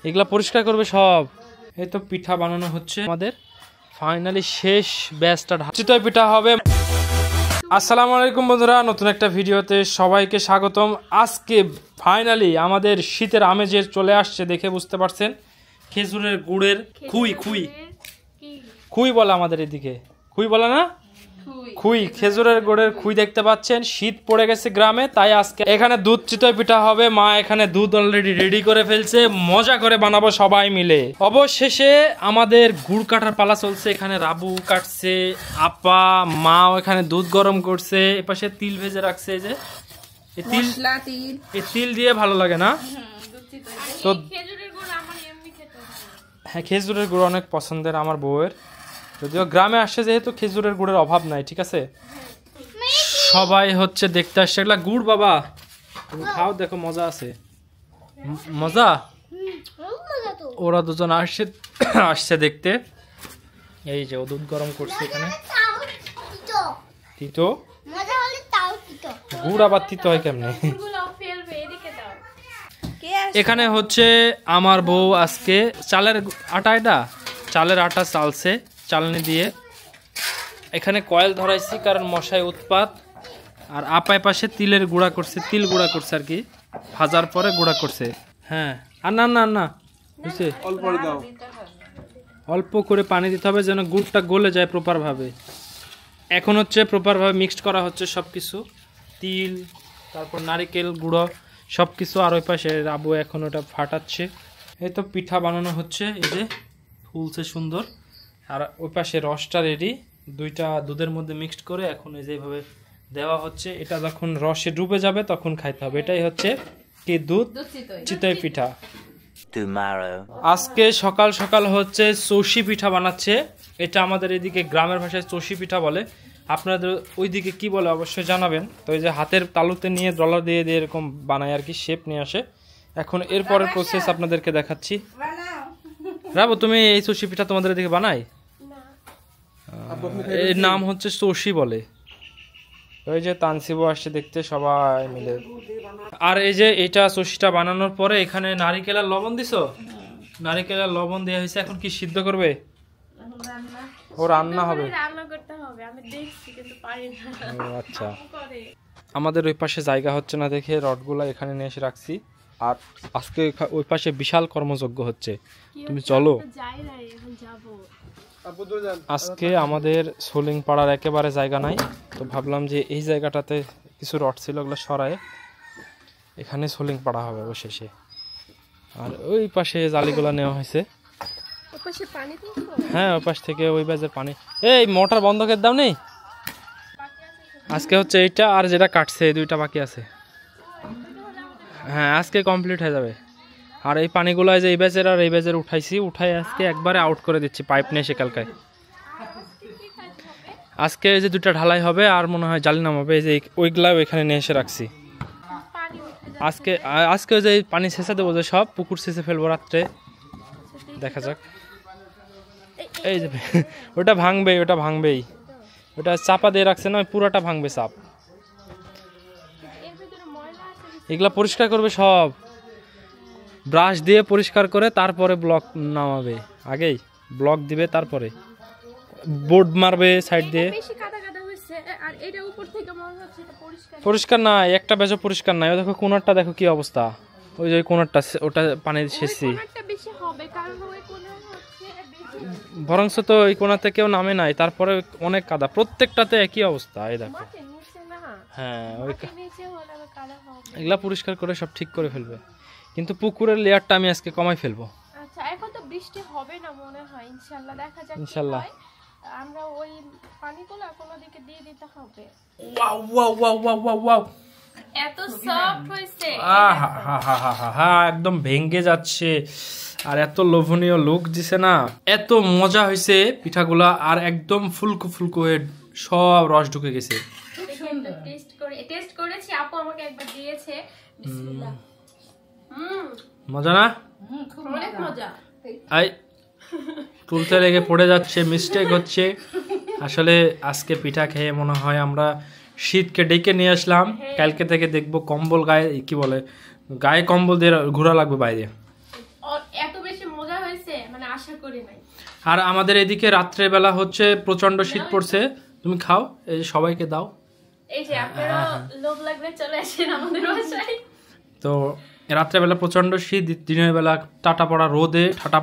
এগুলা পরিষ্কার করবে সব। এই তো পিঠা বানানো হচ্ছে আমাদের, ফাইনালি শেষ ব্যাচটা। চিতই পিঠা হবে। আসসালামু আলাইকুম বন্ধুরা, নতুন একটা ভিডিওতে সবাইকে স্বাগতম। আজকে ফাইনালি আমাদের শীতের আমেজের চলে আসছে, দেখে বুঝতে পারছেন। খেজুরের গুড়ের খুই খুই খুই বলে আমাদের এদিকে, খুই বলে না, খুই, খেজুরের গুড়ের খুই দেখতে পাচ্ছেন। শীত পড়ে গেছে গ্রামে, তাই আজকে এখানে দুধ চিতই পিঠা হবে। মা এখানে দুধ অলরেডি রেডি করে ফেলছে, মজা করে বানাবো সবাই মিলে। অবশেষে আমাদের গুড় কাটার পালা চলছে। এখানে রাবু কাটছে, আপা মাও এখানে দুধ গরম করছে, এপাশে তিল ভেজে রাখছে। এই যে এই তিল দিয়ে ভালো লাগে না তো। হ্যাঁ, খেজুরের গুড় অনেক পছন্দের আমার বউয়ের, যদিও গ্রামে আসছে যেহেতু খেজুরের গুড়ের অভাব নাই। ঠিক আছে, সবাই হচ্ছে দেখতে আসছে। এগুলা গুড় বাবা, তুমি খাও, দেখো মজা আছে, মজা। ওরা দুজন আসছে আসছে দেখতে। এই যে ও দুধ গরম করছে এখানে। তিতো গুড় আবার তিতো হয় কেমনে? এখানে হচ্ছে আমার বউ আজকে চালের আটা, এটা চালের আটা চালছে চালনি দিয়ে। এখানে কয়েল ধরাইছি কারণ মশায় উৎপাত। আর আপায় পাশে তিলের গুঁড়া করছে, তিল গুঁড়া করছে আর কি, ভাজার পরে গুঁড়া করছে। হ্যাঁ, আর না না না বুঝছে, অল্প করে পানি দিতে হবে যেন গুড়টা গলে যায় প্রপার ভাবে। এখন হচ্ছে প্রপার ভাবে মিক্সড করা হচ্ছে সব কিছু, তিল তারপর নারিকেল গুঁড়ো সব কিছু। আর ওই পাশে রাবু এখন ওটা ফাটাচ্ছে। এই তো পিঠা বানানো হচ্ছে, এই যে ফুলছে সুন্দর। আর ওই পাশে রসটা রেডি, দুইটা দুধের মধ্যে মিক্সড করে এখন এই যেভাবে দেওয়া হচ্ছে। এটা যখন রসে ডুবে যাবে তখন খাইতে হবে। এটাই হচ্ছে কি দুধ চিতই পিঠা। আজকে সকাল সকাল হচ্ছে চষি পিঠা বানাচ্ছে। এটা আমাদের এদিকে গ্রামের ভাষায় চষি পিঠা বলে, আপনাদের ওইদিকে কি বলে অবশ্যই জানাবেন। তো এই যে হাতের তালুতে নিয়ে ডলার দিয়ে দিয়ে এরকম বানায় আর কি, শেপ নিয়ে আসে। এখন এরপরের প্রসেস আপনাদেরকে দেখাচ্ছি। রাবু, তুমি এই চষি পিঠা তোমাদের এদিকে বানাই? এর নাম হচ্ছে চষি বলে। ওই যে তানসিবও আসছে দেখতে, সবাই মিলে। আর এই যে এটা চষিটা বানানোর পরে এখানে নারিকেল আর লবণ দিছো, নারিকেল আর লবণ দেওয়া হয়েছে। এখন কি সিদ্ধ করবে? ও রান্না হবে, আচ্ছা। আমাদের ওই পাশে জায়গা হচ্ছে না দেখে রডগুলা এখানে নিয়ে এসে রাখছি। আর আজকে ওই পাশে বিশাল কর্মযজ্ঞ হচ্ছে, তুমি চলো। আজকে আমাদের সোলিং পাড়ার একেবারে জায়গা নাই, তো ভাবলাম যে এই জায়গাটাতে কিছু রড ছিল, ওগুলো সরায় এখানে সোলিং পাড়া হবে অবশেষে। আর ওই পাশে জালিগুলা নেওয়া হয়েছে। হ্যাঁ, ওই পাশ থেকে ওই বাজের পানি। এই মোটর বন্ধ করে দাও নেই। আজকে হচ্ছে এইটা আর যেটা কাটছে, এই দুইটা বাকি আছে। হ্যাঁ, আজকে কমপ্লিট হয়ে যাবে। আর এই পানিগুলো যে এই ব্যাচের আর এই ব্যাচের উঠাইছি, উঠাই আজকে একবারে আউট করে দিচ্ছি পাইপ নিয়ে এসে কালকায়। আজকে এই যে দুটা ঢালাই হবে আর মনে হয় জালি নামাবে। এই যে ওইগুলাও এখানে নিয়ে এসে রাখছি। আজকে আজকে ওই যে পানি ছেঁচে দেবো, যে সব পুকুর ছেঁচে ফেলবো রাত্রে, দেখা যাক। এই যে ওটা ভাঙবে, ওটা ভাঙবেই, ওটা চাপা দিয়ে রাখছে না, পুরোটা ভাঙবে চাপ। এগুলা পরিষ্কার করবে সব, ব্রাশ দিয়ে পরিষ্কার করে তারপরে ব্লক নামাবে। আগেই ব্লক দিবে, তারপরে বোর্ড মারবে সাইড দিয়ে। পরিষ্কার না, একটা বেজো পরিষ্কার নাই। দেখো কোনারটা, দেখো কি অবস্থা। ওই যে কোনারটা, ওটা পানি শেষছি। বরংস তো ওই কোনাতে কেউ নামে নাই, তারপরে অনেক কাদা, প্রত্যেকটাতে একই অবস্থা। এই দেখো, হ্যাঁ, ওই এগুলা পরিষ্কার করে সব ঠিক করে ফেলবে। কিন্তু পুকুরের লেয়ারটা আমি আজকে কমাই ফেলবো। আচ্ছা, এখন তো বৃষ্টি হবে না মনে হয়, ইনশাআল্লাহ দেখা যাক। ইনশাআল্লাহ আমরা ওই পানিগুলো কোন দিকে দিয়ে দিতে হবে। Wow wow wow wow wow, এত সফট হইছে, একদম ভেঙে যাচ্ছে। আর এত লোভনীয় লুক দিছে না, এত মজা হয়েছে পিঠাগুলা। আর একদম ফুলকো ফুলকো হয়ে সব রস ঢুকে গেছে। সুন্দর টেস্ট করেছি, আপু আমাকে একবার দিয়েছে। বিসমিল্লাহ। মজা না? অনেক মজা। আই তুলতে লেগে পড়ে যাচ্ছে, মিস্টেক হচ্ছে। আসলে আজকে পিঠা খেয়ে মনে হয় আমরা শীতকে ডেকে নিয়ে আসলাম। কালকে থেকে দেখবো কম্বল গায়ে, কি বলে, গায়ে কম্বল দিয়ে ঘোরা লাগবে বাইরে। এত বেশি মজা হয়েছে মানে আশা করি নাই। আর আমাদের এদিকে রাত্রে বেলা হচ্ছে প্রচন্ড শীত পড়ছে, তুমি খাও, এই যে সবাইকে দাও। এই যে আপনারা লোভ লাগলে চলে আসেন আমাদের বাসায়। তো রাত্রেবেলা প্রচন্ড শীত, দিনের বেলা ঠাটা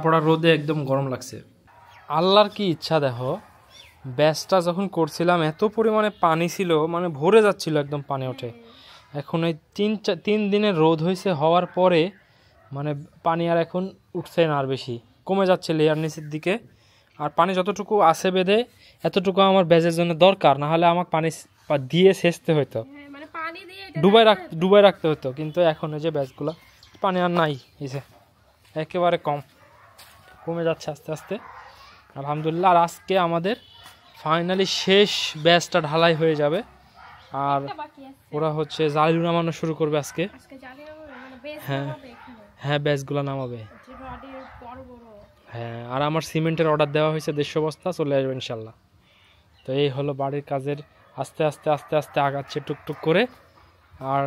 পড়া রোদে একদম গরম লাগছে। আল্লাহর কি ইচ্ছা দেখো, ব্যাসটা যখন করছিলাম এত পরিমাণে পানি ছিল, মানে ভরে যাচ্ছিল একদম পানি ওঠে। এখন এই 3 দিনের রোদ হয়েছে, হওয়ার পরে মানে পানি আর এখন উঠছে না, আর বেশি কমে যাচ্ছে লেয়ার নিচের দিকে। আর পানি যতটুকু আছে বেঁধে এতটুকু আমার ব্যাজের জন্য দরকার, না হলে আমাকে পানি দিয়ে সেচতে হতো, ডুবাই রাখতে হতো। কিন্তু এখন এই যে ব্যাচগুলো পানি আর নাই, এই যে একেবারে কমে যাচ্ছে আস্তে আস্তে, আলহামদুলিল্লাহ। আর আজকে আমাদের ফাইনালি শেষ ব্যাচটা ঢালাই হয়ে যাবে। আর ওরা হচ্ছে জালি নামানো শুরু করবে আজকে। হ্যাঁ ব্যাচগুলো নামাবে। হ্যাঁ, আর আমার সিমেন্টের অর্ডার দেওয়া হয়েছে 150 বস্তা, চলে আসবে ইনশাল্লাহ। তো এই হলো বাড়ির কাজের আস্তে আস্তে আগাচ্ছে টুকটুক করে। আর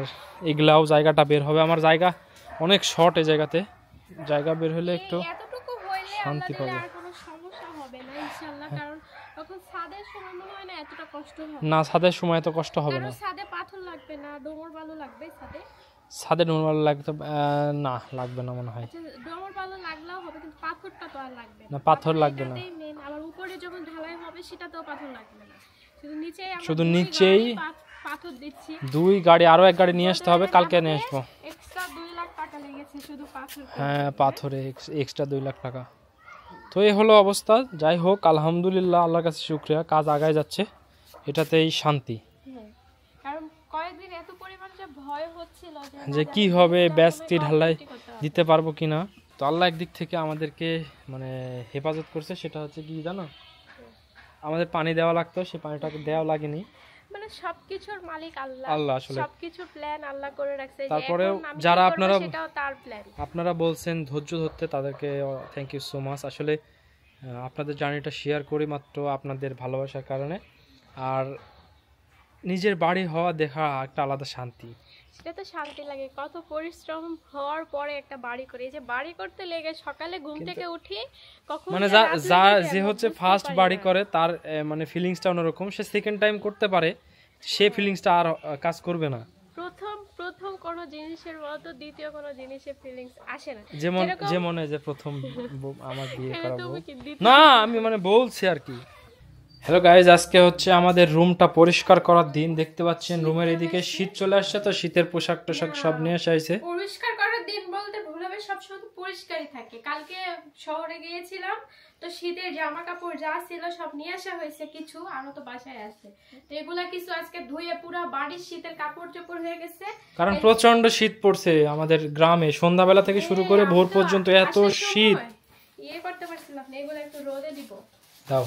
এগুলাও জায়গাটা বের হবে, আমার জায়গা অনেক শর্ট, এই জায়গা বের হলে একটু শান্তি পাবে। না, ছাদের সময় এত কষ্ট হবে না। ছাদে ডোমর বালু লাগবে না, লাগবে না মনে হয়। না, পাথর লাগবে না, শুধু নিচেই 2 গাড়ি, আরো 1 গাড়ি নিয়ে আসতে হবে, কালকে নিয়ে আসবো। হ্যাঁ, পাথরে এক্সট্রা 2 লাখ টাকা। তো এই হলো অবস্থা। যাই হোক, আলহামদুলিল্লাহ, আল্লাহর কাছে শুকরিয়া, কাজ আগায় যাচ্ছে, এটাতেই শান্তি। যে কি হবে, ব্যাসটি ঢালাই দিতে পারবো কিনা। তো আল্লাহ একদিক থেকে আমাদেরকে মানে হেফাজত করছে, সেটা হচ্ছে কি জানো, আমাদের পানি দেওয়া লাগতো, সেই পানিটাকে দেওয়া লাগেনি। মানে সবকিছুর মালিক আল্লাহ, আল্লাহ আসলে সবকিছুর প্ল্যান আল্লাহ করে রাখছে। তারপরে যারা আপনারা বলছেন ধৈর্য ধরতে, তাদেরকে থ্যাংক ইউ সো মাচ। আসলে আপনাদের জার্নিটা শেয়ার করি মাত্র আপনাদের ভালোবাসার কারণে। আর নিজের বাড়ি হওয়া দেখা একটা আলাদা শান্তি, সেটা তো শান্তি লাগে। কত পরিশ্রম হওয়ার পরে একটা বাড়ি করে, এই যে বাড়ি করতে লেগে সকালে ঘুম থেকে উঠি, কখন মানে যে হচ্ছে ফার্স্ট বাড়ি করে তার মানে ফিলিংসটা অন্যরকম। সে সেকেন্ড টাইম করতে পারে, সে ফিলিংসটা আর কাজ করবে না। প্রথম কোন জিনিসের মতো দ্বিতীয় কোন জিনিসের ফিলিংস আসে না। যেমন যে প্রথম আমার বিয়ে করাবো না, আমি মানে বলছি আর কি। হ্যালো গাইজ, আজকে হচ্ছে আমাদের রুমটা পরিষ্কার করার দিন। দেখতে পাচ্ছেন রুমের এদিকে শীত চলে আসছে, তো শীতের পোশাক টোশাক সব নিয়ে আসছে। পরিষ্কার করার দিন বলতে ভুল হবে, সবসময় পরিষ্কারই থাকে। কালকে শহরে গিয়েছিলাম, তো শীতের জামা কাপড় যা ছিল সব নিয়ে আসা হয়েছে, কিছু আরো তো বাসায় আছে। তো এগুলা কিছু আজকে ধুয়ে পুরো বাড়ির শীতের কাপড় চোপড় হয়ে গেছে, কারণ প্রচন্ড শীত পড়ছে আমাদের গ্রামে। সন্ধ্যাবেলা থেকে শুরু করে ভোর পর্যন্ত এত শীত, করতে পারছিলাম না। এগুলো একটু রোদে দিব, দাও।